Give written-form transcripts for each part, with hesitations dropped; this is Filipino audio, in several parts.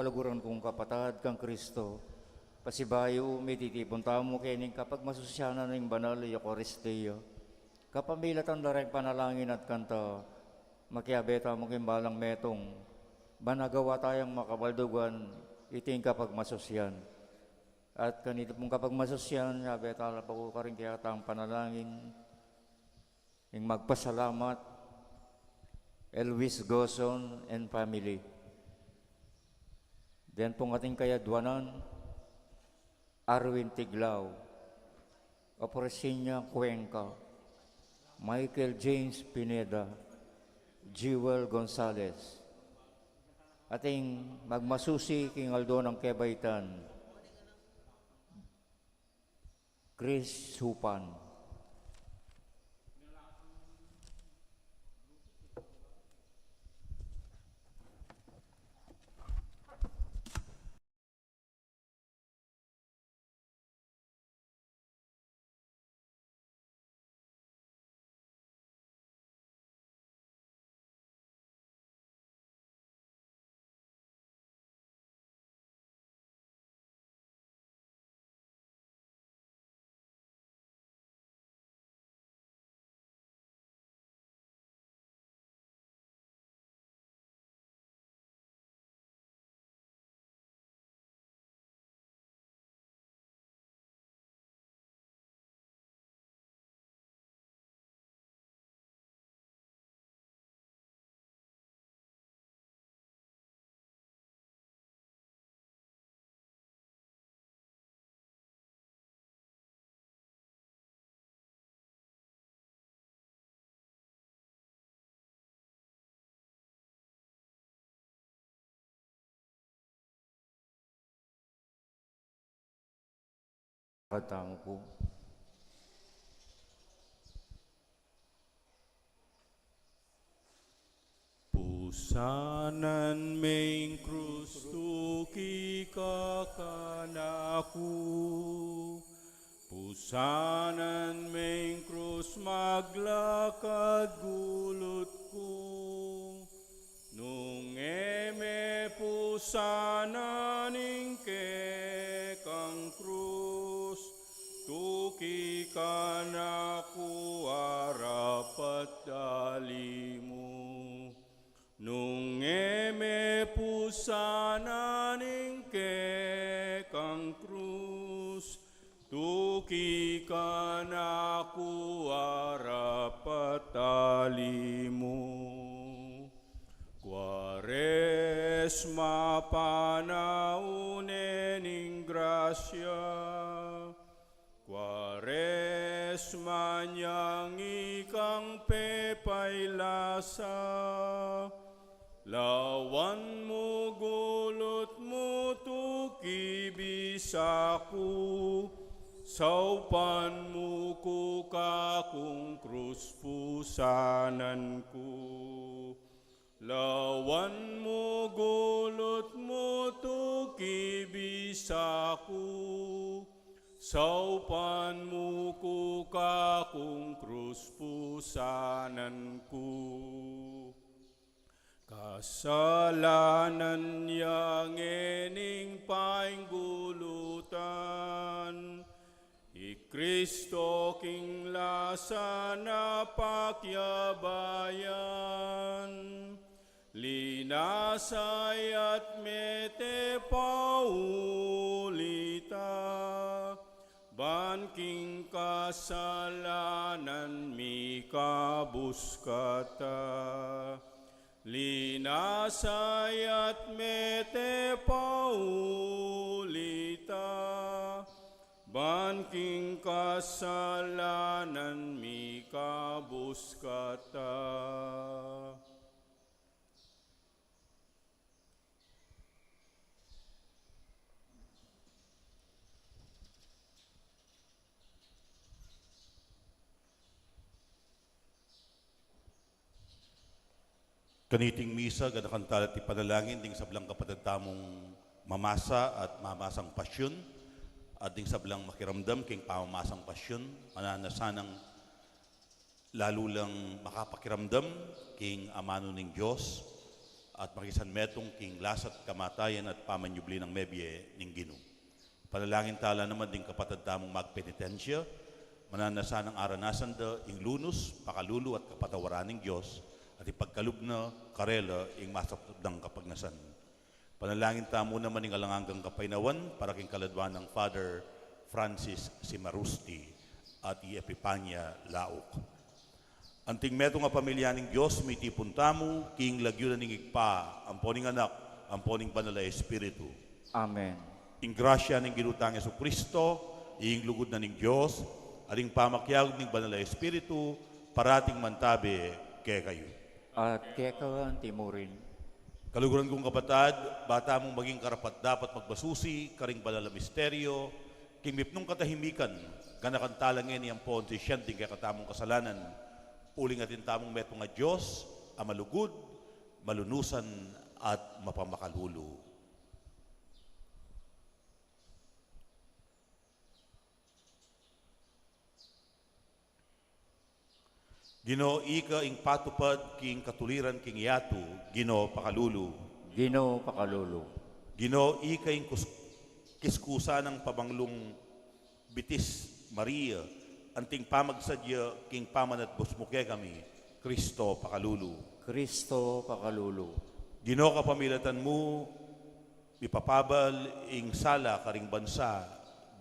Palaguran kong kapatad kang Kristo, pasibayo mititipon tamo kening kapag masusyana ng banal Eucharistia. Kapamilatan lareng panalangin at kanta, makiabeta mo kimbalang metong, banagawa tayong makabaldugan, iting kapag masusyan. At kanito pong kapag masusyan, abeta la pa ko ka rin kaya tang panalangin, yung magpasalamat, Elvis Goson and family. Then pong ating kayadwanan, Arwin Tiglao, Opresinya Cuenca, Michael James Pineda, Jewel Gonzalez. Ating magmasusi king Aldo ng Kebaitan, Chris Supan. Katamo po. Pusanan main krus tuki kakanaku, pusanan main krus maglakad gulutku, nung eme pusanan ingke kang krus, tuki kanaku arapat dalimu. Nung eme pusanan ingke kang krus, tuki kanaku arapat talimu. Quaresma panaunen ing grasya, Quaresma nyang ikang pepailasa, lawan mo gulot mo tuki bisaku, saupan mo ko kakung krus pusananku. Lawan mo gulot mo tuki bisaku, saupan mo ko kakung krus pusananku. Kasalanan yang ening painggulutan, Kristo king lasa na pakyabayan, linasay at mete paulita, banking kasalanan mi kabuskata. Linasay at mete paulita, banking kasalanan mi kabuskata. Kaniting misa, ganakan talat ti panalangin, ding sablang kapatid tamong mamasa at mamasang pasyon, at ding sablang makiramdam king pamamasang pasyon, mananasanang lalo lang makapakiramdam king amano ning Diyos, at makisan metong king lasat kamatayan at pamanyubli ng mebye ning Ginoo. Panalangin tala naman ding kapatid tamong magpenitensya, mananasa ng aranasan da ing lunus, pakalulu at kapatawaran ng Diyos, at ipagkalubna, karela, ing masapdang kapagnasan. Panalangin tamo naman ing alangangang kapainawan, para king kaladwan ng Father Francis Simarusti at Epipanya Laok. Anting meto nga pamilya ng Diyos, may tipon tamo, king lagyo na ning igpa, amponing anak, amponing banal na Espiritu. Amen. Ing grasya ng ginutang Yesu Kristo, ing lugod na ning Diyos, aling pamakyag ng banal na Espiritu, parating mantabi kay kayo. At kekawan timurin. Kaluguran kong kapatad, bata mong maging karapat dapat magbasusi, karing banal na misteryo, king mipnong katahimikan, kanakantalangin niyang po, siyanding kaya katamong kasalanan, uling atin tamong meto nga Diyos, ang malugod, malunusan, at mapamakalulo. Ginoo ika ing patupad king katuliran king yatu, Ginoo pakalulu. Ginoo pakalulu. Ginoo ika ing kiskusa ng pabanglong bitis Maria, anting pamagsadya king pamanat busmuke kami, Kristo pakalulu. Kristo pakalulu. Ginoo kapamilatan mo, ipapabal ing sala karing bansa,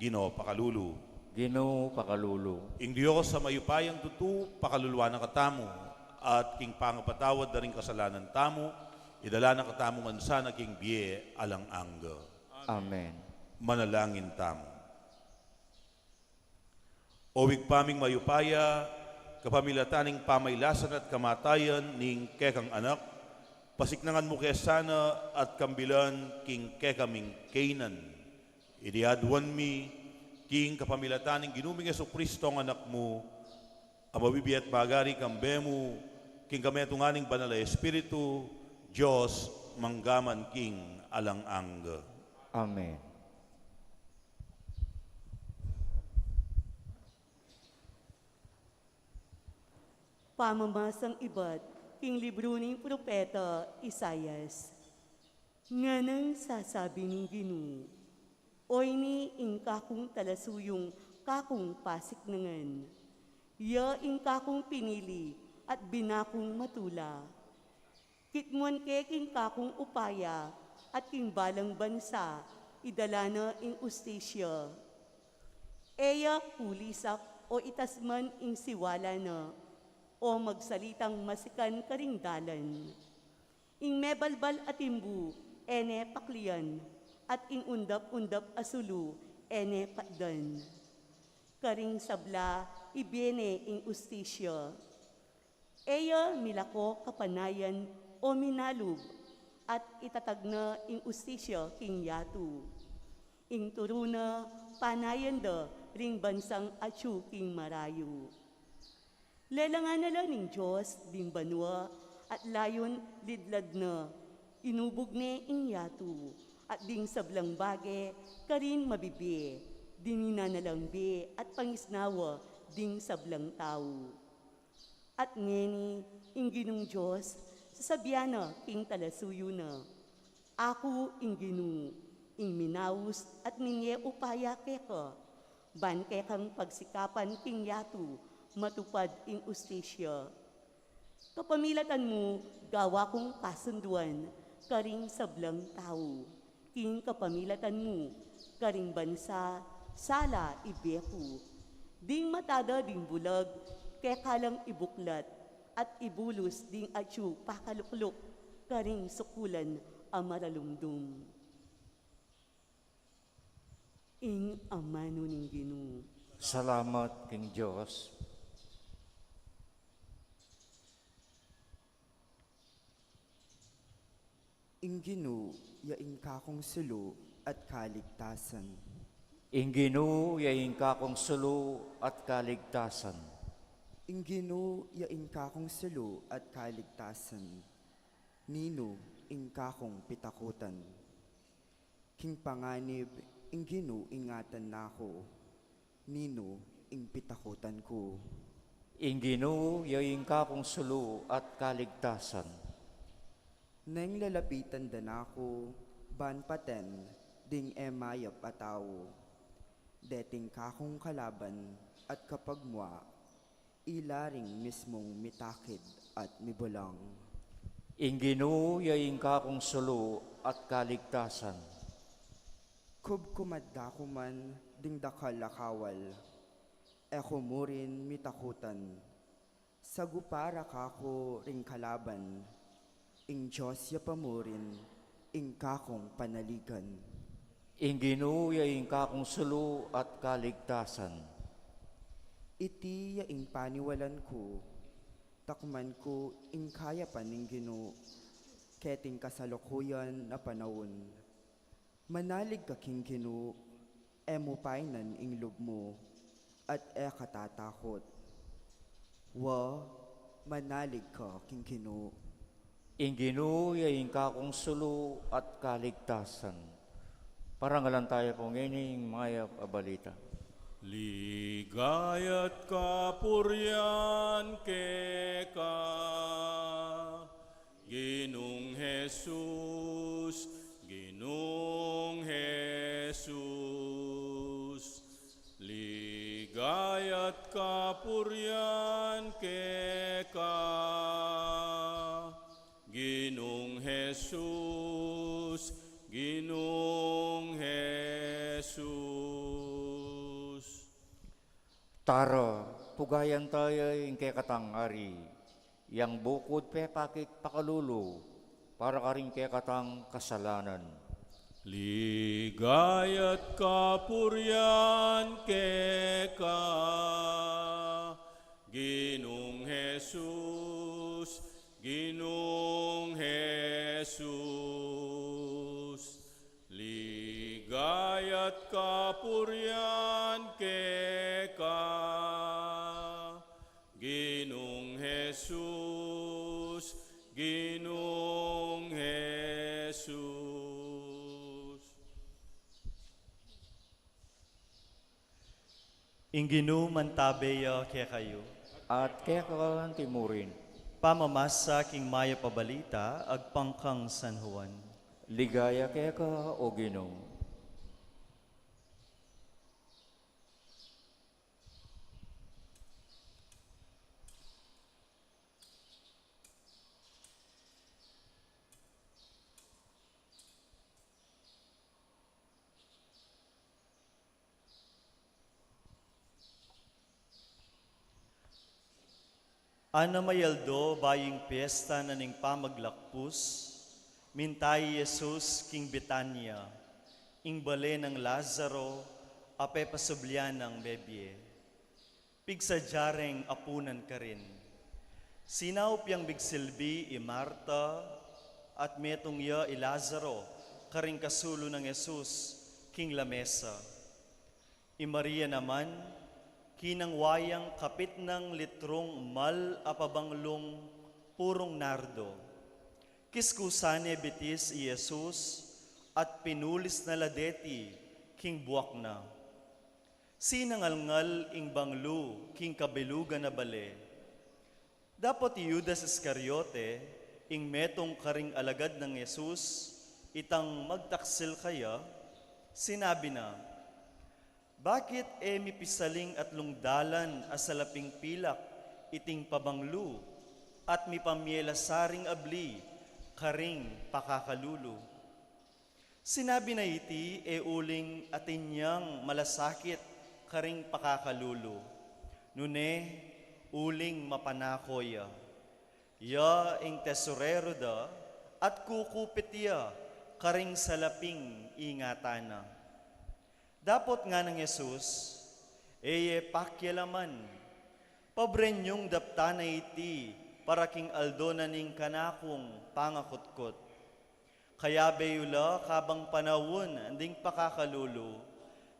Ginoo pakalulu. Ginoo pakalulu. Ing Diyos sa mayupayang tutu, pakaluluan ng katamo, at king pangapatawad na rin kasalanan tamo, idala ng katamo mansa na king biye alang angga. Amen. Manalangin tamo. Owig paming mayupaya, kapamilataning pamaylasan at kamatayan ning kekang anak, pasiknangan mo kesana at kambilan king kekaming kainan. Idiadwan mi, king kapamilataning ginuming Yesu Kristo ang anak mo, ang mabibi at bagari kambe mo, king kametunganing banal na Espiritu, Diyos, manggaman king alang angga. Amen. Pamamasang iba't king libro ng propeta Isayas. Nga nang sasabi ng Ginoo, oy ni ing kakong talasuyong kakong pasik nangan. Ya ing kakong pinili at binakong matula. Kitmuan ke king kakong upaya at king balang bansa, idala na ing ustisya. Eya kulisak o itasman ing siwala na, o magsalitang masikan karingdalan. Ing mebalbal at imbu, ene paklian, at ing undap-undap asulu, ene patdan. Karing sabla, ibene ing ustisya. Eya milako kapanayan o minalub, at itatag na ing ustisya king yatu. Ing turuna, panayan da, ring bansang atyu king marayu. Lelangan na lang ng Diyos, din banwa, at layon lidlad na, inubog ne ing yatu, at ding sablang bage, karin mabibi, dinina na lang be, at pangisnawa, ding sablang tao. At ngeni, ing ginong Diyos, sasabyana, king talasuyo na, ako ing ginu, ing minawus, at minye upaya keka, ban kekang pagsikapan king yatu, matupad ing ustisya. Kapamilatan mo, gawa kong kasunduan, karing sablang tao. King kapamilatan mo, karing bansa, sala ibeku. Ding matada ding bulag, kekalang ibuklat, at ibulus ding atyu pakalukluk, karing sukulan amaralumdum. Ing amano ning Ginoo. Salamat king Diyos. Ing Ginoo, yaing kakong sulo at kaligtasan. Ing Ginoo yaing kakong sulu at kaligtasan. Ing Ginoo, yaing kakong sulo at kaligtasan. Nino, ing kakong pitakutan. King panganib, ing Ginoo ingatan nako. Nino, ing pitakutan ko. Ing Ginoo yaing kakong sulu at kaligtasan. Nang lalapitan dan ako, ban paten, ding emayap atawo. Deting kakong kalaban at kapag mua, ilaring mismong mitakid at mibulang. Inginu yaing kakong sulu at kaligtasan. Kubkumadda ko man ding dakal akawal. Eko mo rin mitakutan. Sagupara kako ring kalaban. Ing Diyos ya pamurin, ing kakong panaligan. Inginu yaing kakong sulu at kaligtasan. Iti ya ing paniwalan ko, takman ko ing kaya paning Ginoo, keting kasalukuyan na panahon. Manalig ka king Ginoo, emo painan ing lub mo, at katatakot. Wa, manalig ka king Ginoo. Inginu yaing kakong sulu at kaligtasan. Parangalan tayo po ngayon mayap abalita. Ligayat kapurian keka, Ginong Jesus, Ginong Jesus. Ligayat kapurian keka, Ginong Jesus, Ginong Jesus. Tara, pugayan tayo yung kay katang-ari, yang bukod pe pakit pakalulu, para ka rin kay katang kasalanan. Ligayat kapurian keka, Ginong Jesus, Ginong Jesus. Ligayat kapurian keka, Ginong Jesus, Ginong Jesus. Inginu mantabeya kaya kayo. At kaya ka timurin, Pamamasa king maya pabalita, agpangkang San Juan. ligaya kaya ka o Ginoo. Ana mayaldo baying piyesta na ning pamaglakpus, mintay Jesus king Betania, ing bale ng Lazaro, ape pasublyan ng bebye. Pigsadyareng apunan ka rin. Sinaup yang bigsilbi i Marta, at metong ya i Lazaro, karing kasulo ng Jesus, king lamesa. I Maria naman, kinang wayang kapit ng litrong mal apabanglong purong nardo. Kiskusane bitis i Jesus at pinulis na ladeti king buwak na. Sinangalngal ing banglu king kabelugan na bale. Dapat Judas Iscariote ing metong karing alagad ng Jesus itang magtaksil kaya, sinabi na, bakit mipisaling at lungdalan asalaping pilak iting pabanglu at mipamyela saring abli karing pakakalulu. Sinabi na iti uling atinyang malasakit karing pakakalulu. Nune uling mapanakoya. Ya ing tesorero da at kukupit ya karing salaping ingatana. Dapot nga ng Jesus, pakyalaman, pabrenyong daptana iti, para king aldo na ning kanakong pangakutkot. Kaya beyula kabang panawon, anding pakakalulu,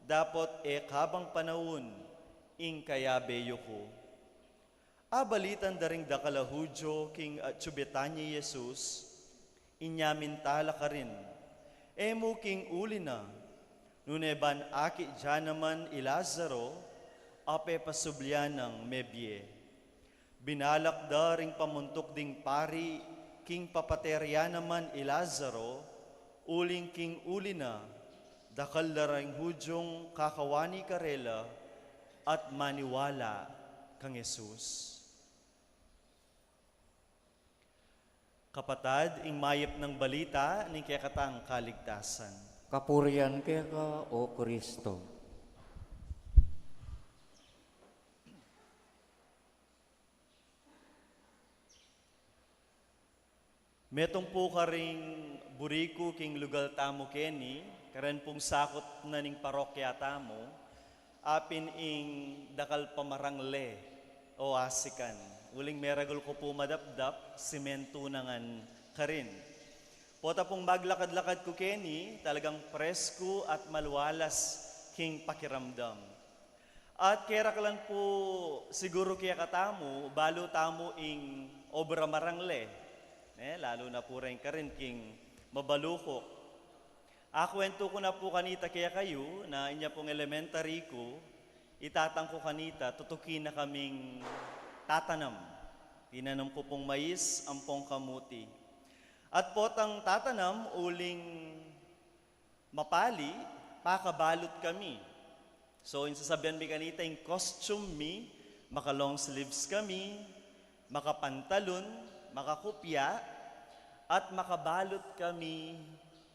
dapot kabang panawon, ing kaya beyo ko. Abalitan daring dakalahudyo king tsubetanya Jesus, inyamintala ka rin, emo king uli na, nuneban aki dyan naman i Lazaro, ape pasublyan ng mebye. Binalak da ring pamuntok ding pari, king papaterya naman Ilazaro, uling king uli na, dakal larang hudyong kakawani karela, at maniwala kang Jesus. Kapatad, ing mayip ng balita, ning kayakatang kaligtasan. Kapurian kaya ka, O Kristo. Metong po ka ring buriku king lugal tamo Kenny, karen pong sakot na ning parokya tamo, apin ing dakal pamarangle o asikan. Uling meragol ko po madapdap, simento nangan karin. Pota pong maglakad-lakad ko Kenny, talagang presko at malwalas king pakiramdam. At kaya lang po siguro kaya katamo, balo tamo ing obra marangle. Lalo na po rin ka rin king mabalukok. Kwento ko na po kanita kaya kayo na inya pong elementary ko, itatang ko kanita, tutukin na kaming tatanam. Tinanam ko pong mais, ampong kamuti. At potang tatanam, uling mapali, pakabalot kami. So, yung sasabihan mi kanita, yung costume mi, maka long sleeves kami, makapantalon, makakopya, at makabalot kami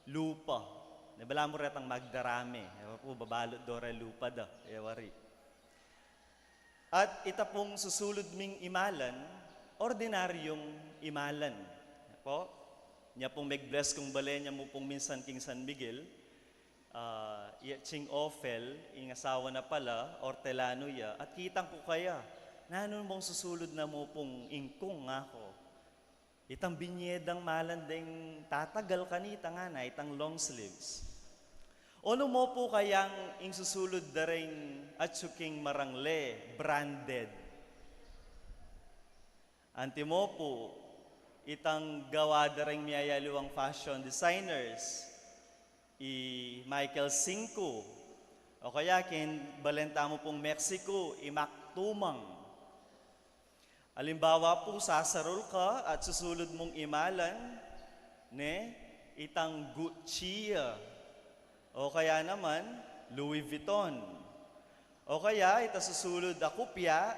lupa. Nabala mo retang magdarami. Ewa po, babalot dore lupa da. Ewari. At ita pong susulod ming imalan, ordinaryong imalan. Po, niya pong mag-bless kung bale niya mo pong minsan King San Miguel, Ching Ofel, ing asawa na pala, Hortelano ya, at kitang ko kaya, nanon mong susulod na mo pong ingkong ako. Itang binyedang malandeng tatagal kanita nga na, itang long sleeves. Ono mo po kayang ing susulod da rin at suking marangle, branded. Anti mo po, itang gawa da rin miyayaluang fashion designers, Michael Cinco, o kaya kin balenta mo pong Mexico, Mac Tumang. Alimbawa po, sasarol ka at susulod mong imalan, itang Gucci, o kaya naman, Louis Vuitton. O kaya, ita susulod a kopya,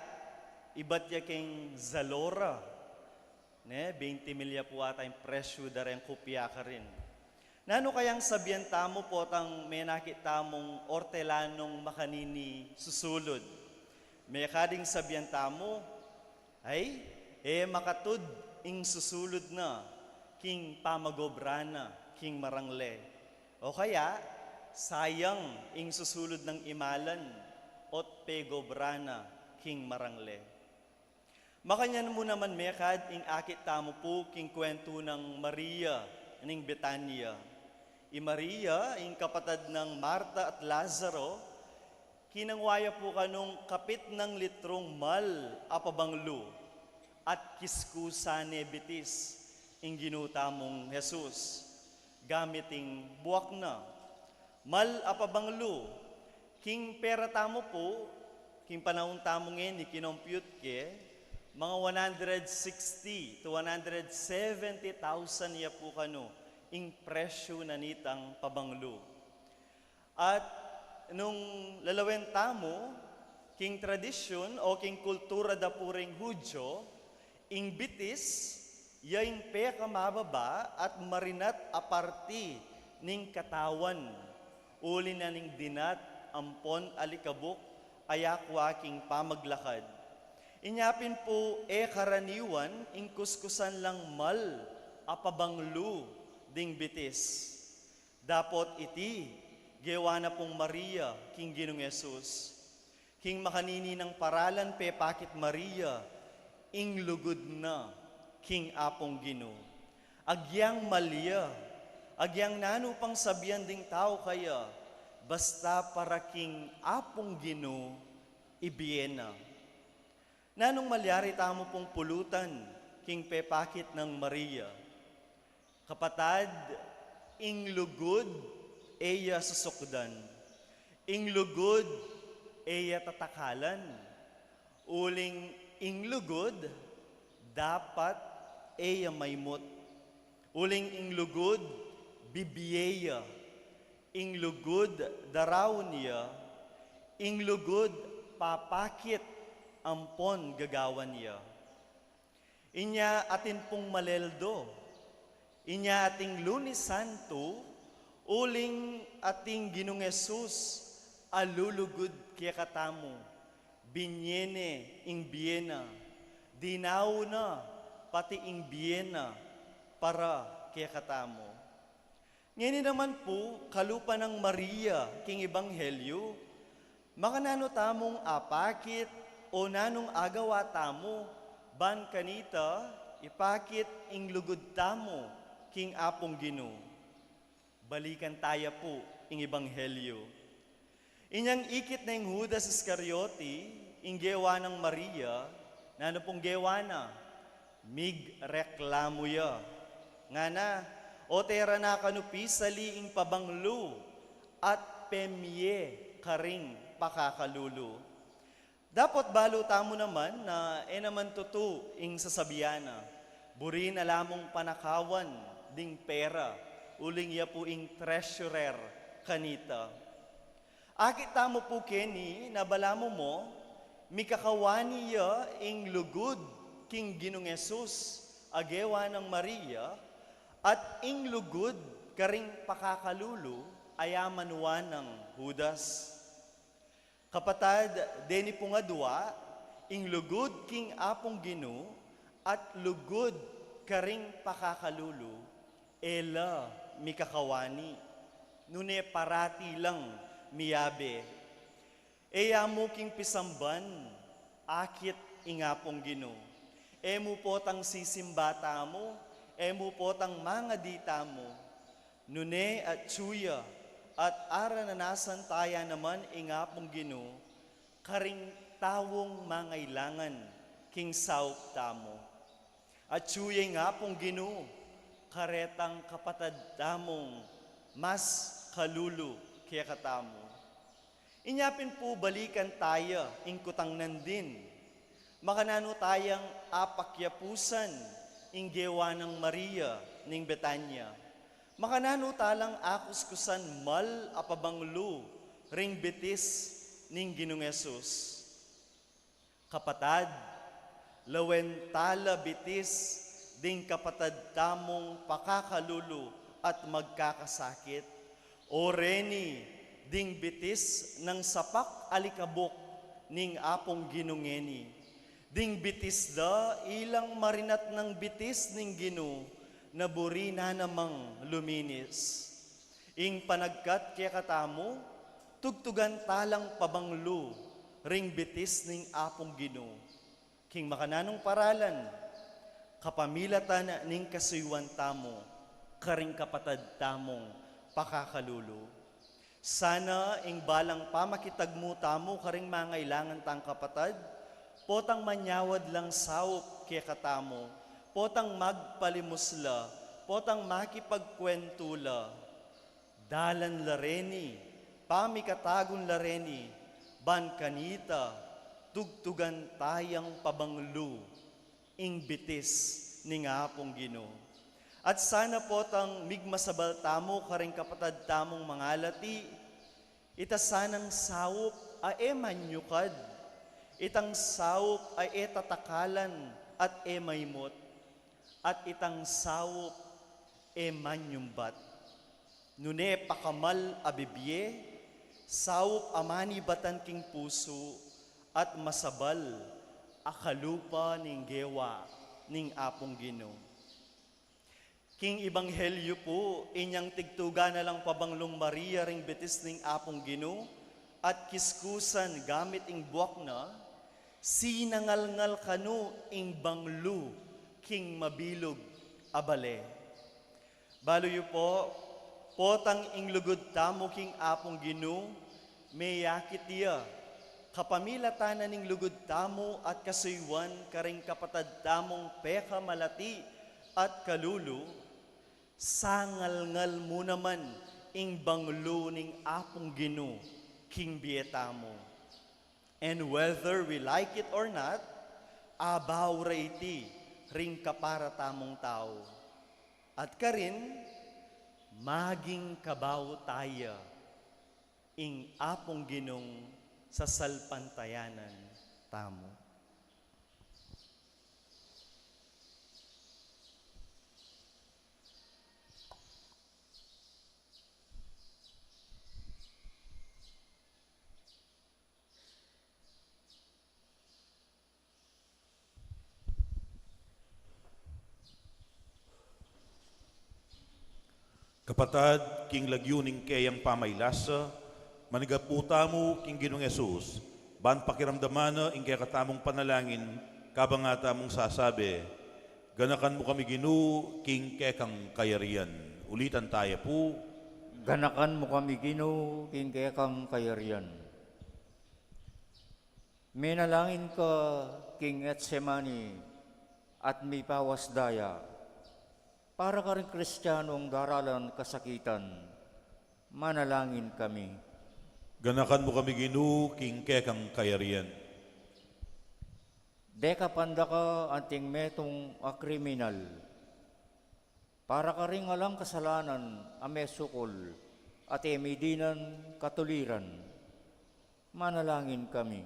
iba't ya king Zalora. 20 milya po ata yung presyo da rin kopya ka rin. Nano kayang sabihan tamo po tang may nakita mong Hortelanong makanini susulod. May kading sabihan tamo, ay, makatud ing susulod na, king pamagobrana, king marangle. O kaya, sayang ing susulod ng imalan, ot pegobrana, king marangle. Makanyan mo naman mekad ing akit tamo po king kwento ng Maria, ning Betania. Maria, ing kapatad ng Marta at Lazaro, kinangwaya po kanong kapit ng litrong mal apabanglo at kiskusane bitis ing ginuta mong Jesus. Gamiting buwak na. Mal apabanglo, king pera tamo po, king panahon tamo ngayon, ikinompute ke, mga 160 to 170,000 ya po kano, ing presyo na nitang pabanglo. At nung lalawen tamo, king tradisyon o king kultura da puring Hudyo, ing bitis, yaing peka mababa at marinat aparti ning katawan, uli na ning dinat, ampon, alikabok, ayakwa king pamaglakad. Inyapin po karaniwan, ing kuskusan lang mal, apabanglu, ding bitis. Dapot iti, gewa na pong Maria, king Ginong Yesus. King makanini ng paralan pe pakit Maria, ing lugod na, king apong Gino. Agyang malya, agyang nano pang sabihan ding tao kaya, basta para king apong Gino, ibiyena. Nanong malyari tamo pong pulutan, king pepakit ng Maria. Kapatad, ing lugod, eya susukdan. Ing lugod, eya tatakalan. Uling ing lugod, dapat eya maymot Uling inglugod, bibiyeya. Inglugod, daraw niya. Inglugod, papakit, ampon gagawan niya. Inya atin pong maleldo. Inya ating Lunes Santo, uling ating Ginong Yesus, alulugod kaya katamo. Binyene ing biyena. Dinaw na pati ing biyena para kaya katamo. Ngayon naman po, kalupa ng Maria king Ebanghelyo, makanano tamong apakit o nanong agawa tamo, ban kanita, ipakit ing lugod tamo, king apong Ginoo. Balikan tayo po ing Ebanghelyo. Inyang ikit na ing Judas Iscariote, ing gewa ng Maria, nano pong gewa na, mig reklamo ya. Nga na, o tera na kanupi sali ing pabanglo, at pemye karing pakakalulu. Dapat balo tamo naman na naman tutu ing sasabiana. Buri na lamong panakawan ding pera. Uling ya po ing treasurer kanita. Akit tamo po keni na balamo mo, mikakawani ya ing lugod king Ginong Yesus, agewa ng Maria, at ing lugod karing pakakalulu, ayamanwa ng Judas. Kapatad, deni po nga dua, ing lugod king apong Ginoo at lugod karing pakakalulu, ela mikakawani. Nune parati lang miyabe. Eyamo king pisamban, akit ing apong Ginoo. Emu potang sisimbata mo, emu potang mga dita mo. Nune at tsuya, at arananasan taya naman ingapong Ginoo, karing tawong mangailangan king saup tamo. At suya ngapong Ginoo, karetang kapatad tamong mas kalulu kaya katamo. Inyapin po balikan tayo ing kutang nandin. Makanano tayang apakyapusan ing gewa ng Maria ning Betanya. Makanano talang akuskusan mal apabanglo ring betis ning Ginong Yesus. Kapatad, lawen tala betis ding kapatad tamong pakakalulu at magkakasakit. O reni ding betis ng sapak alikabok ning apong ginungeni. Ding bitis da ilang marinat ng bitis ning Ginoo na buri na namang luminis. Ing panagkat kaya katamo, tugtugan talang pabanglo, ring bitis ning apong Ginoo. King makananong paralan, kapamilatan ning kasuywan tamo, karing kapatad tamong pakakalulu. Sana ing balang pamakitagmo tamo karing mangailangan tang kapatad, potang manyawad lang saup kaya katamo, potang magpalimusla, potang makipagkwentula, dalan lareni, pamikatagon lareni, ban kanita, tugtugan tayang pabanglo, ing bitis ni ngapong Ginoo. At sana potang migmasabal tamo karing kapatad tamong mangalati, ita sanang saup ae manyukad, itang saup ay tatakalan at maymot, at itang saup manyumbat. Nune pakamal abibye, saup amani batan king puso, at masabal akalupa ning gewa ning apong Ginoo. King Ebanghelyo po, inyang tigtuga na lang pabanglong Maria ring betis ning apong Ginoo, at kiskusan gamit ing buwak na, sinangalngal kanu ing banglu king mabilog abale. Baloyo po, potang ing lugod tamo king apong Ginoo, may yakit iya, kapamilatanan ning lugod tamo at kasuywan karing kapatad tamong peka malati at kalulu, sangalngal mo naman ing banglo ning apong Ginoo king bietamo. And whether we like it or not, abaw ra iti ring kapara tamong tao. At karin, maging kabaw tayo, ing apong ginong sa salpantayanan tamo. Kapatad, king lagyuning kayang pamaylasa, manigaputa mo, king Ginong Yesus, ban pakiramdaman ing kaya katamong panalangin, kabangata mong sasabi, ganakan mo kami Ginu, king kekang kayarian. Ulitan tayo po, Ganakan mo kami, Ginoo, king kaya kang kayarian. Minalangin ka, King Etsemani, at may pawas daya, para ka rin Kristiyanong daralan kasakitan, manalangin kami. ganakan mo kami Ginu, king kekang kayarian. Deka panda ka anting metong a kriminal, para ka rin alang kasalanan amesukol at emidinan katuliran, manalangin kami.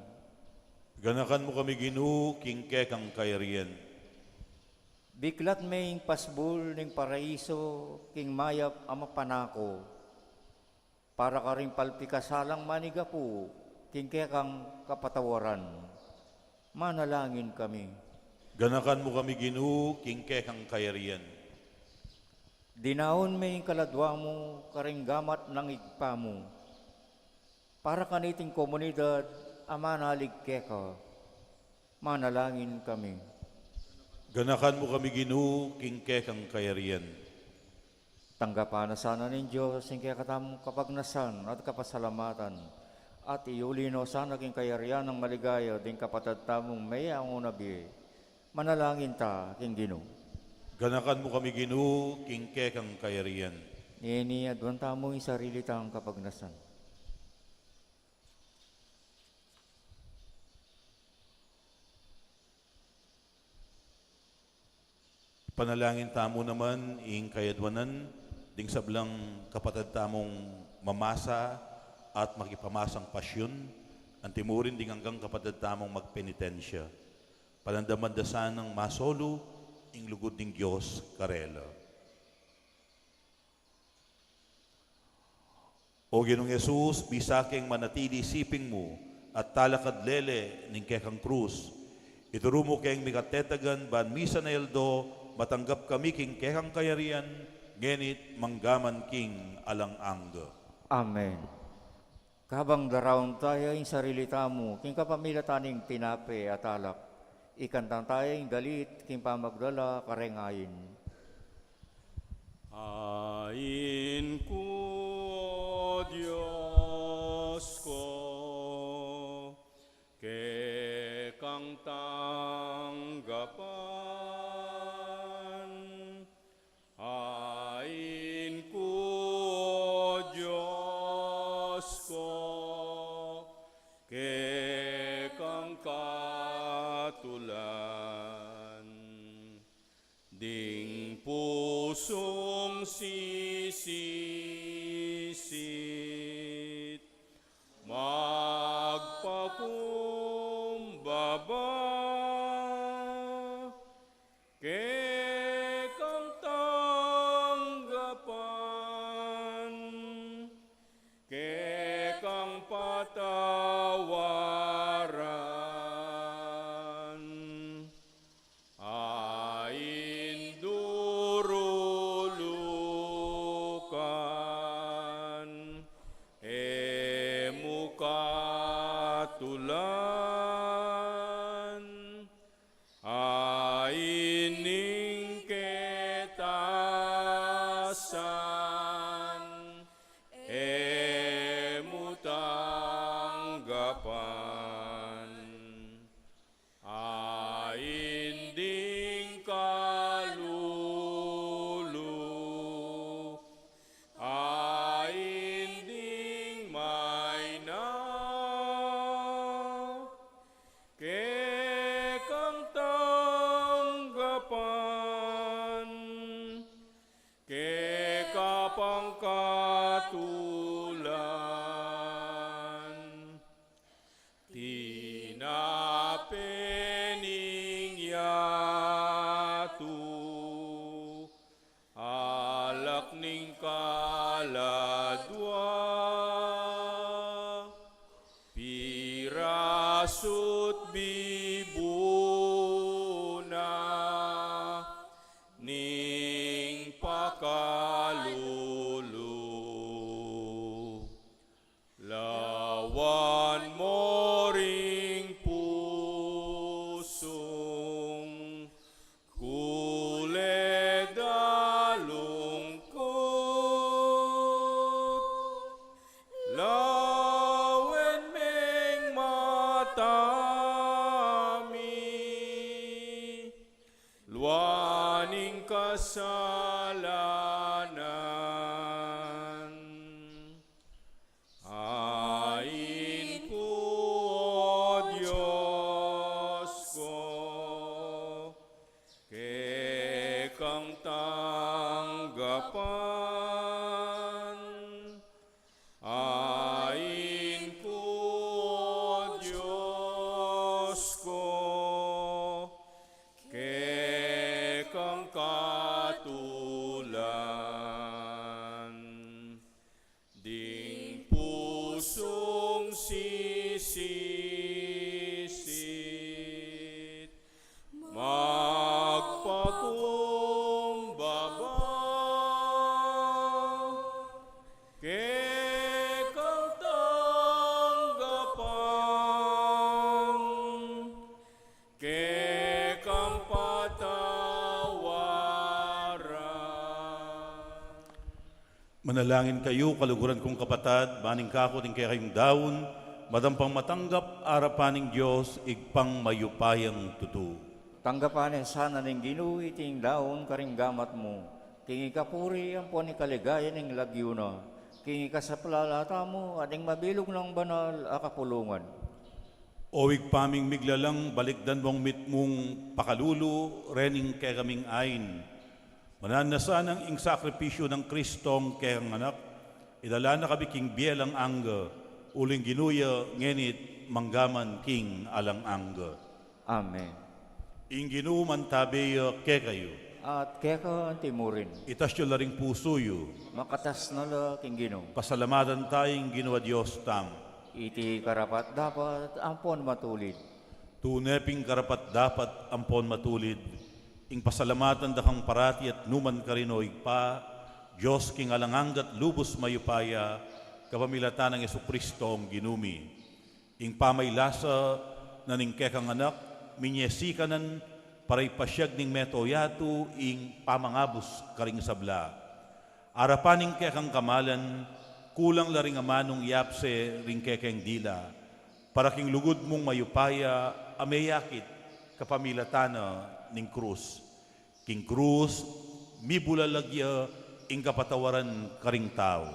Ganakan mo kami Ginu, king kekang kayarian. Biklat may pasbul ning paraiso, king mayap ama panako, para ka rin palpikasalang manigapu, king kekang kapatawaran, manalangin kami. Ganakan mo kami Ginu, king kekang kayarian. Dinaon may kaladwa mo, karing gamat ng igpa mo, para kaniting komunidad, amanalig keka, manalangin kami. Ganakan mo kami Ginu, king kekang kayarian. Tanggapan na sana ng Diyos, ang kaya katamong kapagnasan at kapasalamatan, at iulino sa naging kayarian ng maligaya, din kapatid tamong may ang unabi, manalangin ta, king Ginoo. Ganakan mo kami Ginu, king kekang kayarian. Nini, adwan tamong isarili tang kapagnasan. Panalangin tamo naman ing kayadwanan, ding sablang kapatid tamong mamasa at makipamasang pasyon, ang timurin ding hanggang kapatid tamong magpenitensya. Palandamandasan ng masolo, ing lugod ng Diyos karela. O Ginong Yesus, bisaking manatili siping mo at talakad lele ning kekang krus. Ituro mo kayang mikatetagan ban misa na eldo, matanggap kami king kekang kayarian, ngenit manggaman king alang-angga. Amen. Kabang darawang tayo yung sarili tamo, king kapamilya taning tinape at alak, ikantang tayo yung galit, king pamagdala, karengayin. Hain ko, Diyos ko, kekang tanggapan. Hain ko, Diyos ko, kekang katulan. Ding pusong sisisit, magpakumbaba, kekang tanggapan, kekang patawaran. Ain durulukan, emukatulan, ain ningketasan, emutanggapan. Ain ding kalulu, ain ding mayna, kekang tanggapan, irasut bibuna ning pakalulu. Lawan mo ring pusong kuled alungkot. Lawen meng matami, luaning kasalanan. Ain ko, O Diyos ko, kekang tanggapan. Ain ko, O Diyos ko, kekang katulan. Ding pusong sisisit, magpakumbaba, kekang tanggapan, kekang patawaran. Manalangin kayo, kaluguran kong kapatad, baning kako ting kaya kayong daon, madampang matanggap arapaning Diyos, igpang mayupayang tutu. Tanggapanin sana ning ginuwi ting daon karing gamat mo. Kingi kapuri ang po ni kaligaya ning lagyuna. Kingi ka sa palalata mo ating mabilog ng banal akapulungan. Owig paming miglalang balikdan mong mitmong pakalulu, rening kay kaming ain. Mananasan ang ing sakripisyo ng Kristong kayang anak, idala na kami king bielang angga, uling ginuya ngenit manggaman king alang angga. Amen. Ing ginuman tabeya kay kayo, At kaya ka timurin, itasyo la ring pusoyo, makatas na la king ginong. pasalamatan tayong ginawa Diyos tam. Iti karapat dapat ampon matulid. Tuneping karapat dapat ampon matulid, ing pasalamatan dakang parati at numan karinoig pa, Diyos king alanganggat lubos mayupaya, kapamilatan ng Jesucristo ang ginumi. Ing pamaylasa na ning kekang anak, minyesikanan paray pasyag ning metoyatu ing pamangabos karing sabla. Arapaning kekang kamalan, kulang laring amanong yapse ring kekeng dila, para king lugod mong mayupaya, ameyakit kapamilatana ning krus. King krus, mibulalagya ing kapatawaran karing tao.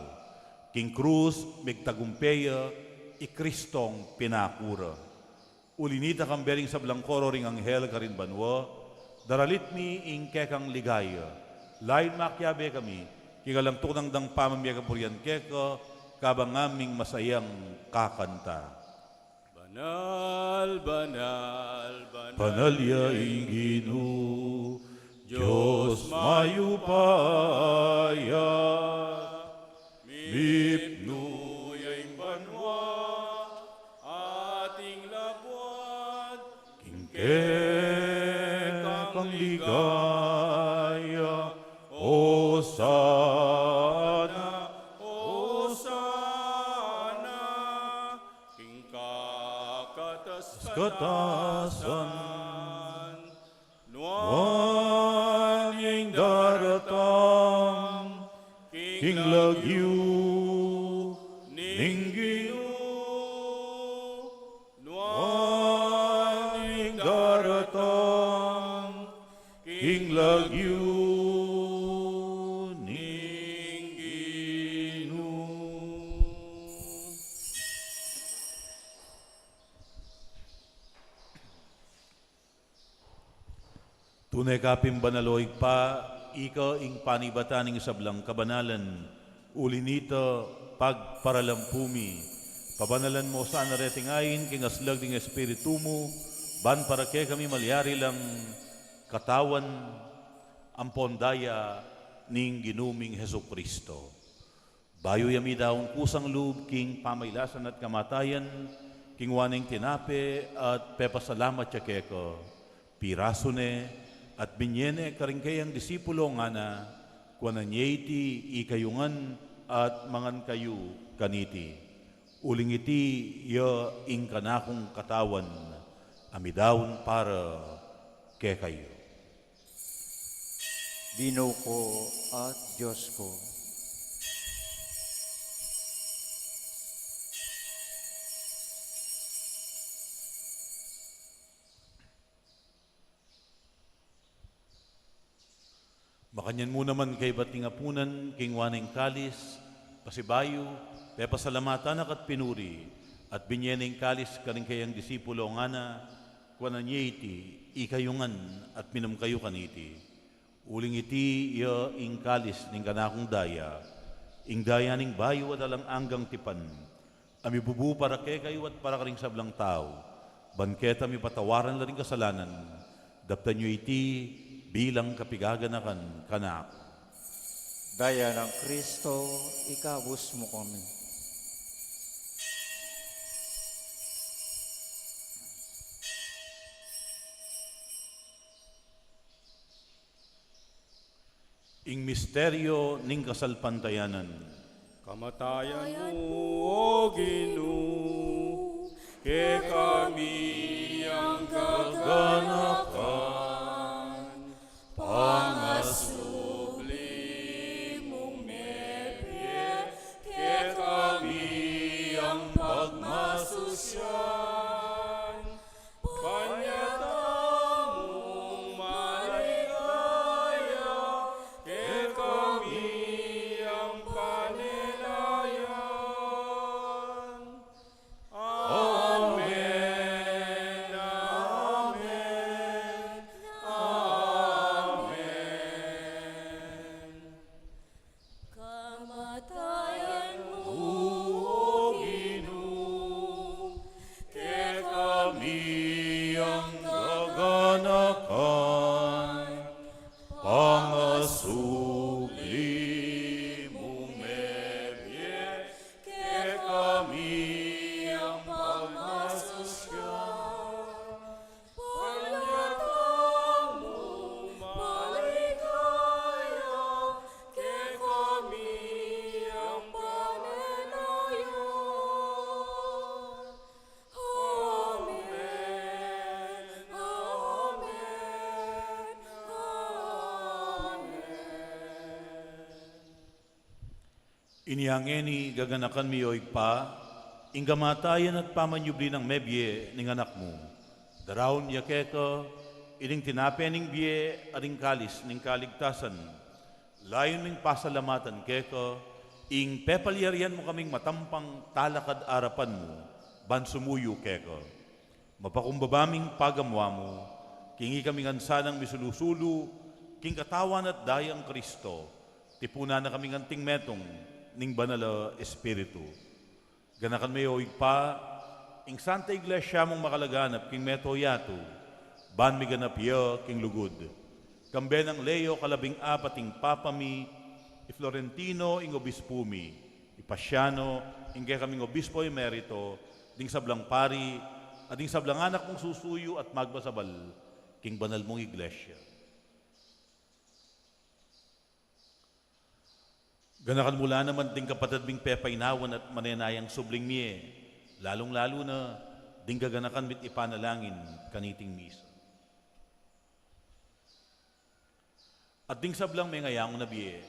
King krus, migtagumpeya, ikristong pinakura. Ulinita kang bering sa blangkoro ring anghel karin banwa, daralit mi ing kekang ligaya. Lain makyabe kami, kingalang tunang dang pamamyaga purian keka, kabang aming masayang kakanta. Banal, banal, banal, Panalya inginu, Diyos mayupaya, mipnu Tuyay banwa, ating labuan, kekang ligaya, o sana, o sana, king katasan, nuan wanging daratang, king lagyu, ningginu, wanging daratang, king lagyu, ningginu. Tunay kapim banaloig pa, ika ing panibataning sablang kabanalan, ulinita pagparalampumi, pabanalan mo sa naretingayin, kingaslag ding espiritu mo, ban para kay kami malyari lang katawan, ang pondaya ning ginuming Heso Kristo. Bayo yami daong kusang loob king pamaylasan at kamatayan, kingwaning tinape at pepasalamat siya keko, pirasone at binyene karingkayang disipulo nga na, kuwanan iti ikayungan at mangan kayo kaniti. Uling iti ya ingkanakong katawan, amidawon para ke kayo. Dino ko at Diyos ko. Makanyan mo naman kay bating apunan, king waning kalis, pasibayo, pepasalamatan at pinuri, at binyening kalis kaning kayang disipulo nga na, kuwanan niya iti, ikayungan at minum kayo kaniti. Uling iti, iya ing kalis ning kanakong daya, ing daya ning bayo at alang anggang tipan, ami bubu para kay kayo at para karing sablang tao, banketa mi patawaran la ring kasalanan, daptan nyo iti, bilang kapigaganakan kanak. Daya ng Kristo, ikabus mo kami. Ing misteryo ning kasalpantayanan, Kamatayan mo, O Ginoo, ke kami ang kaganapan, pangasubli mong nebye, ke kami ang pagmasusyan, panyatamong maligaya, ke kami ang panelayan. Amen, amen, amen. Kamatayan mo, O Ginoo, ke kami ang kaganakan, pangasubli mong nebye, ke kami ang pagmasusyan, panyatamong maligaya, ke kami ang pananayan. Amen, amen, amen. Iniangeni gaganakan mi oy pa, inggamatayan at pamanyubli ng mebye ning anak mo. Darawon yakeka, ining tinape ning biye, aring kalis ning kaligtasan. Layon ning pasalamatan keka, ing pepalyarian mo kaming matampang talakad arapan mo, ban sumuyo keka. Mapakumbabaming pagamwa mo, kingi kaming ansanang misulusulu, king katawan at dayang Kristo, tipuna na kaming anting metong, ning banala espiritu. Ganakan mayo pa, ing Santa Iglesia mong makalaganap king meto yato, ban mi ganap ya king lugod. Kambe ng Leo kalabing apating papami, i Florentino ing obispumi, i Pasiano ing kay kaming obispo emerito, ding sablang pari, at ding sablang anak mong susuyo at magbasabal, king banal mong iglesia. Ganakan mula naman ding kapatid ming pepainawan at manenayang subling miye, lalong-lalo na ding gaganakan mit ipanalangin kaniting misa. At ding sablang may ngayang na biye,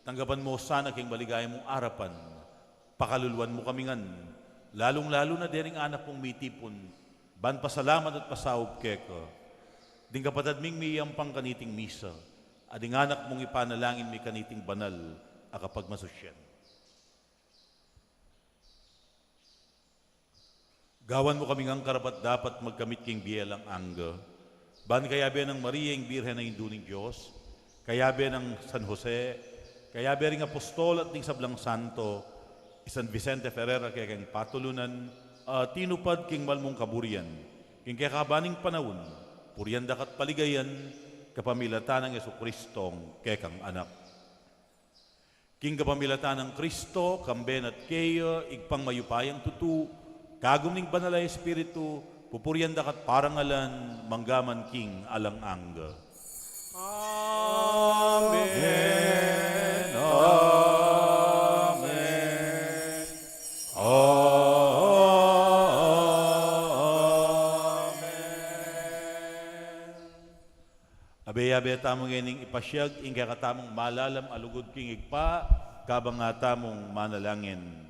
tanggapan mo sana king maligaya mong arapan, pakaluluan mo kamingan, lalong-lalo na dering anak mong mitipon, ban pasalamat at pasaub keko. Ding kapatid ming miyang pang kaniting misa, at ding anak mong ipanalangin mi kaniting banal, akapag masusyan. Gawan mo kaming ang karapat dapat magkamit king bielang angga. Ban kayabe ng Maria ang Birhen na Induning Diyos, kayabe ng San Jose, kayabe ring Apostol at ning Sablang Santo, San Vicente Ferrer kaya king patulunan, tinupad king malmong kaburian, king kaya kabaning panahon, purian dakat paligayan, kapamilatan ng Yesu-Kristong kaya kang anak. King kapamilatan ng Kristo, kamben at keyo, igpang mayupayang tutu, Kagumning banal ay Espiritu, pupurian dakat parangalan, manggaman king alang angga. Amen. Amen. Abe-abe tamong ining ipasyag, ingka katamong malalam alugod king igpa, kabang nga tamong manalangin.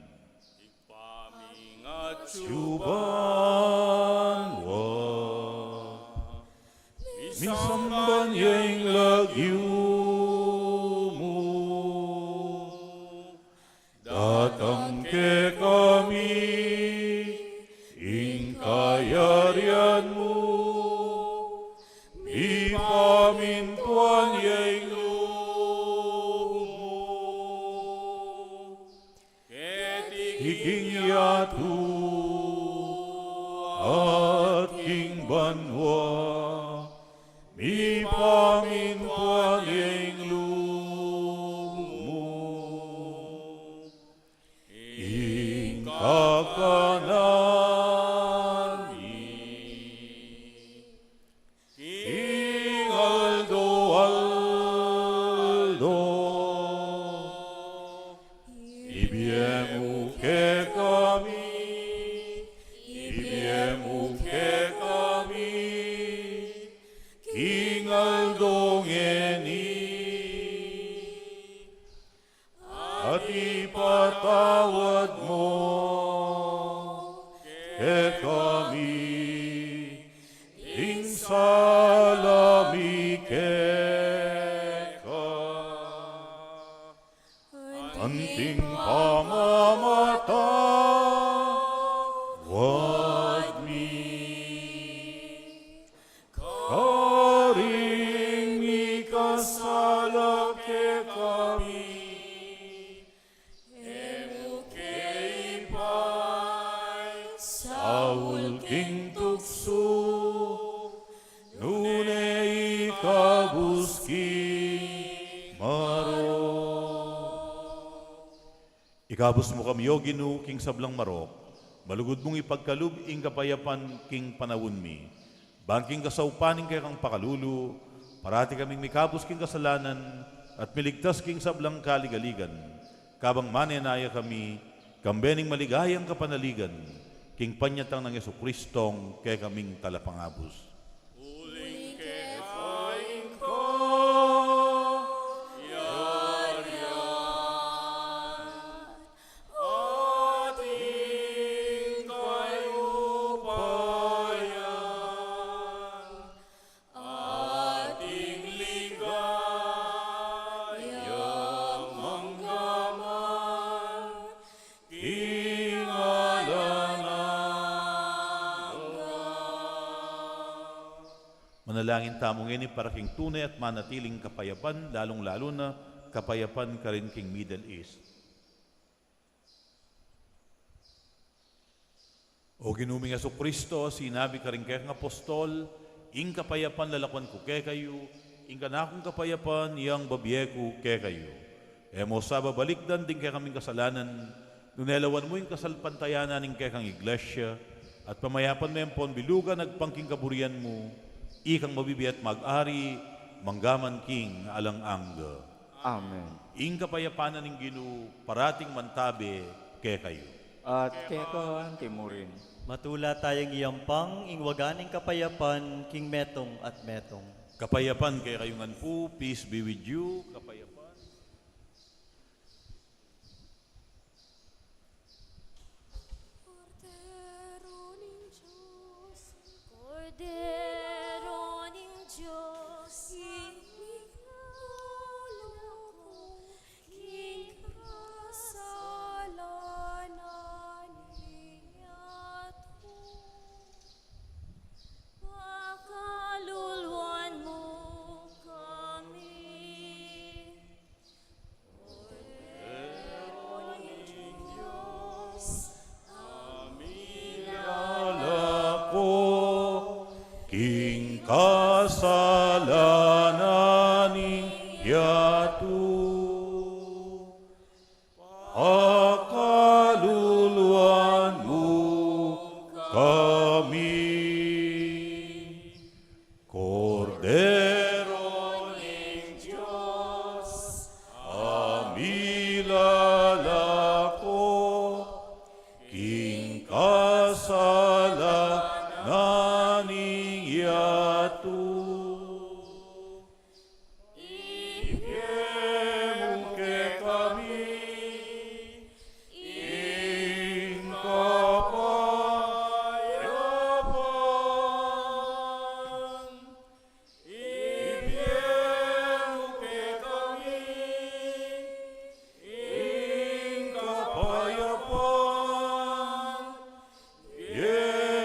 Pamingat Chuban wa misamban yang lagyu mo datang ke kami ing kayarian mo ipamintuan yang loob mo King Yatu at King Banwa, mi pamintuan yung loob mo. Ing kakanani, King Aldo Aldo, Ibiemu ke kami, Ibiemu ke kami, King Aldongeni, at ipatawad mo ke kami, King Salami ke ka. Anting pamamata, wag mi. Karing mi kasala ke kami, emu ke ipay, Saul king tukso, nune ikabuski maro. Ikabus mo kami, O Ginoo, king sablang marok, malugod mong ipagkalub ing kapayapan king panawon mi. Bangking kasaupaning kay kang pakalulu, parati kaming mikabus king kasalanan at miligtas king sablang kaligaligan. Kabang manenaya kami, kambening maligayang kapanaligan, king panyatang ng Yesu Kristong kay kaming talapangabus. uling kehain ko, ating kayupayan, ating ligayang manggaman, King Manalangin tamong ini para king tunay at manatiling kapayapan, lalong-lalo na kapayapan ka rin king Middle East. O ginuming Yesu Kristo, sinabi ka rin kayang apostol, ing kapayapan lalakwan ko kay kayo, ing kanakong kapayapan, iyang babiye ko kay kayo. Emo sa babalikdan din kay kaming kasalanan, nunelawan mo yung kasalpantayanan ning kay kang iglesia, at pamayapan mo yung ponbilugan, nagpangking kaburian mo, ikang mabibiyat mag-ari, manggaman king alang angga. Amen. Ing kapayapanan ng Ginoo, parating mantabi kay kayo. At kekan timurin. Matula tayong iyampang, ingwaganing kapayapan, king metong at metong. Kapayapan kay kayungan po, peace be with you. Kapayapan. Cordero ning Diyos, Cordero ning Diyos, inigala ko, king kasalanan niya't ko. Pakaluluan mo kami. Cordero ning Diyos, Ko, king kasalanan yatu. Pakaluluan mo kami. Kordero ng Diyos, amilalako, king kasalanan yatu. Ibiyemong ke kami, ing kapayapan. Ibiyemong ke kami, ing kapayapan. Ibiyemong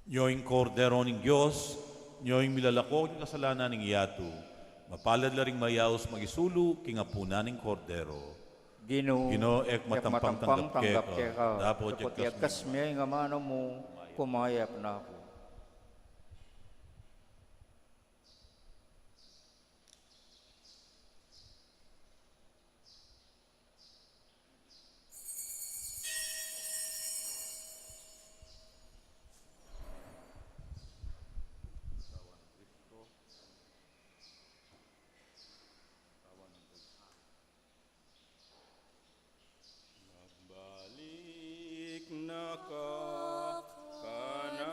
Nyoing kordero ng Diyos, nyoing milalako ng kasalanan ng iyatu, mapalad laring mayaos magisulu, kingapuna ng kordero. Ginoo, ek matampang tanggap tanggap ke ka. Dapo Dapat jet yakas may nga mano mo, kumayap na ako. Balik na ka, kana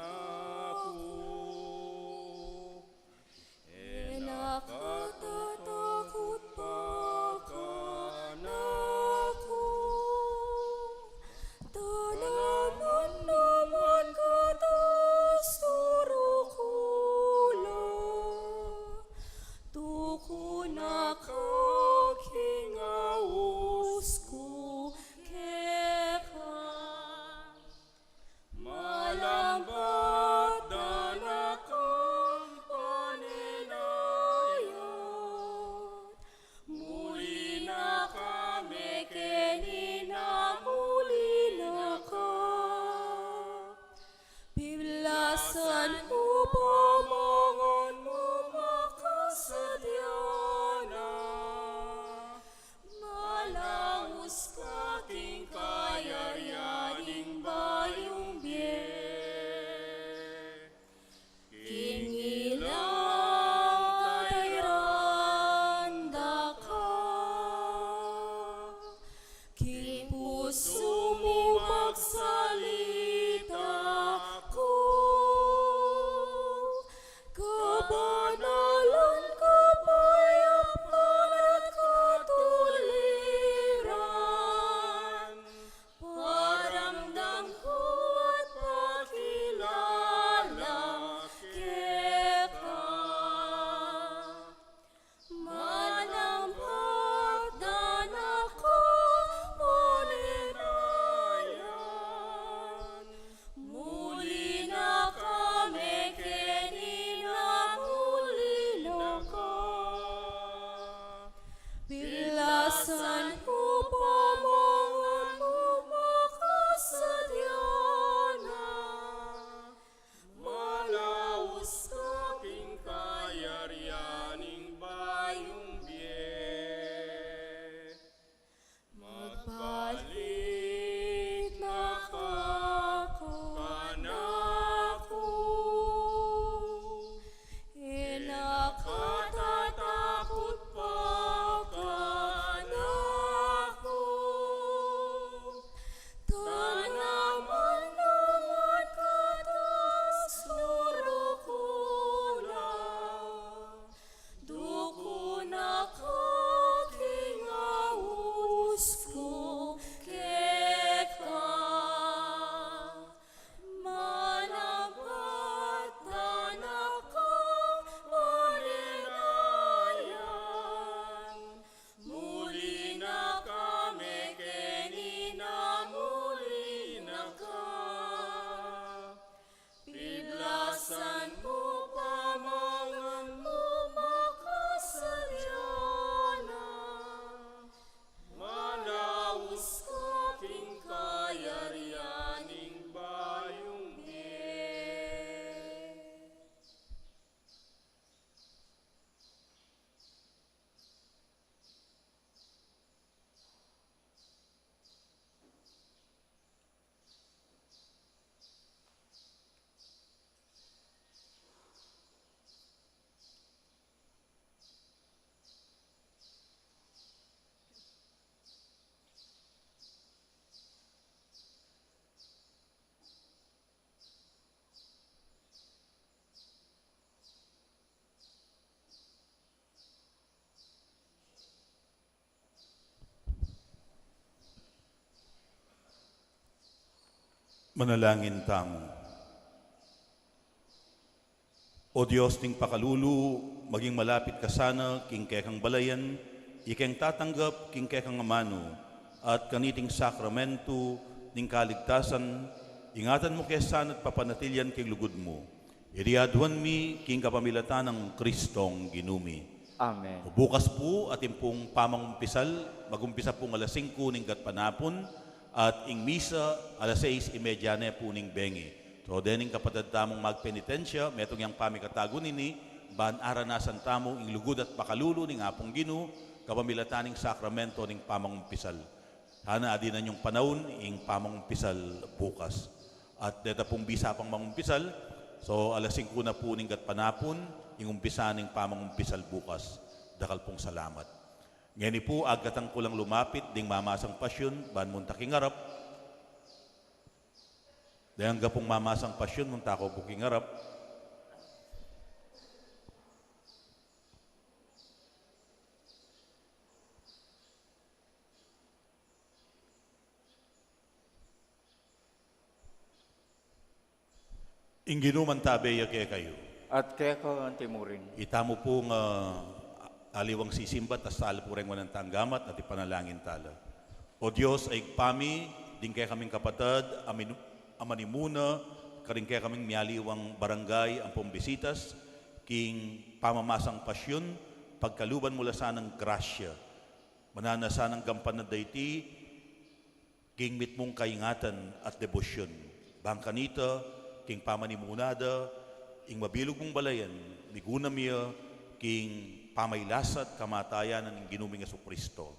Manalangin tamo. O Diyos ning pakalulu, maging malapit ka sana, king kekang balayan, ikeng tatanggap, king kekang amano, at kaniting sakramento, ning kaligtasan, ingatan mo kesan at papanatilyan king lugod mo. Iriaduan mi, king kapamilatan ng Kristong ginumi. Amen. Bukas po at pong pamangumpisal, magumpisa pong alas 5 ning gatpanapon, at ing misa alas 6:30 na po ning bengi. So, dening kapatid tamong magpenitensya, metong yang pamikatago nini, ban aranasan tamo ing lugod at pakalulo ning apong Ginoo, kapamilataning sakramento ning pamangumpisal. Hana adi na yung panahon ing pamangumpisal bukas. At deta pong bisa pang mangumpisal, so alas 5 na po ning gatpanapon, ing umpisa ning pamangumpisal bukas. Dakal pong salamat. Ngayon po, agatang kulang lumapit, ding mamasang pasyon, ban muntaking harap. Dahil nga pong mamasang pasyon, munta ko buking harap. Inginuman tabi kaya kayo. At kaya ka ang timurin. Itamo pong aliwang sisimba, tas tala po rin wanang tanggamat at ipanalangin tala. O Diyos, ay pami, din kaya kaming kapatid, amanimuna, karing kaya kaming miyaliwang barangay, ang pombisitas, king pamamasang pasyon, pagkaluban mula sanang grasya, manana sanang gampan na dayti, king mitmong kaingatan at debosyon. Bangkanita, king pamanimunada, ing mabilog mong balayan, migunamya, king pamaylasat kamatayan ng ginuming Jesucristo.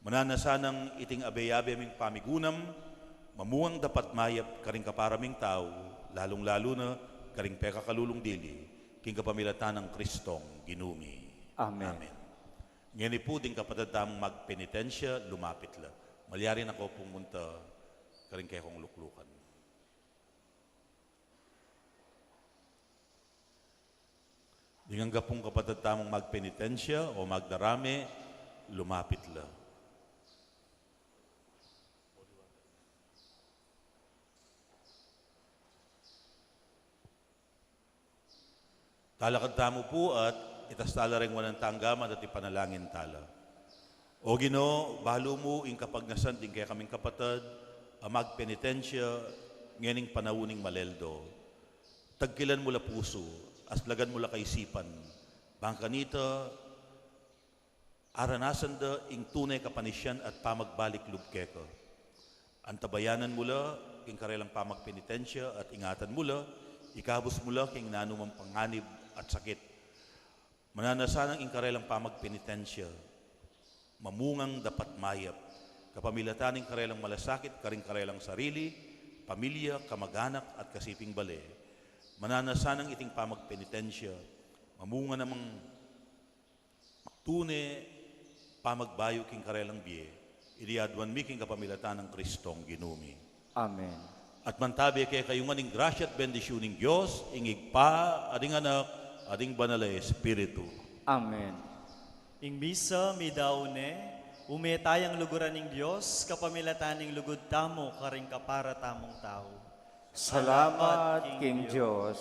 Mananasanang iting abe-abe aming pamigunam, mamuang dapat mayap karing kaparaming tao, lalong-lalo na karing peka kalulong dili, king kapamilatan ng Kristong ginumi. Amen. Ngayon po din kapatid tamang magpenitensya, lumapit la. Malyarin ako pumunta karing kaya kong luklukan. Dingang pong kapatid tamang magpenitensya o magdarame, lumapit la. Talakad tamo po at itas tala rin walang tanggaman at ipanalangin tala. O Ginoo, bahalo mo ing kapagnasan din kaya kaming kapatid, magpenitensya, ngening panawuning maleldo. Tagkilan mula puso, aslagan mula kaisipan, bangkanita, aranasan da ing tunay kapanisyan at pamagbalik lubkeka. Antabayanan mula, king karelang pamagpenitensya at ingatan mula, ikabos mula king nanumang panganib at sakit. Mananasanang ing karelang pamagpenitensya, mamungang dapat mayap, kapamilataning karelang malasakit, karing karelang sarili, pamilya, kamag-anak at kasiping bale. Mananasanang iting pamagpenitensya, mamunga namang maktune, pamagbayo king karelang biye, iliadwan mi king kapamilatan ng Kristong ginumi. Amen. At mantabi kay kayungan ing grasya at bendisyon ng Diyos, ingig pa, ading anak, ading banalay Espiritu. Amen. Ing misa mi daune, umetayang luguran ng Diyos, kapamilatan ng lugod tamo, karing kapara tamong tao. Salamat, King Diyos.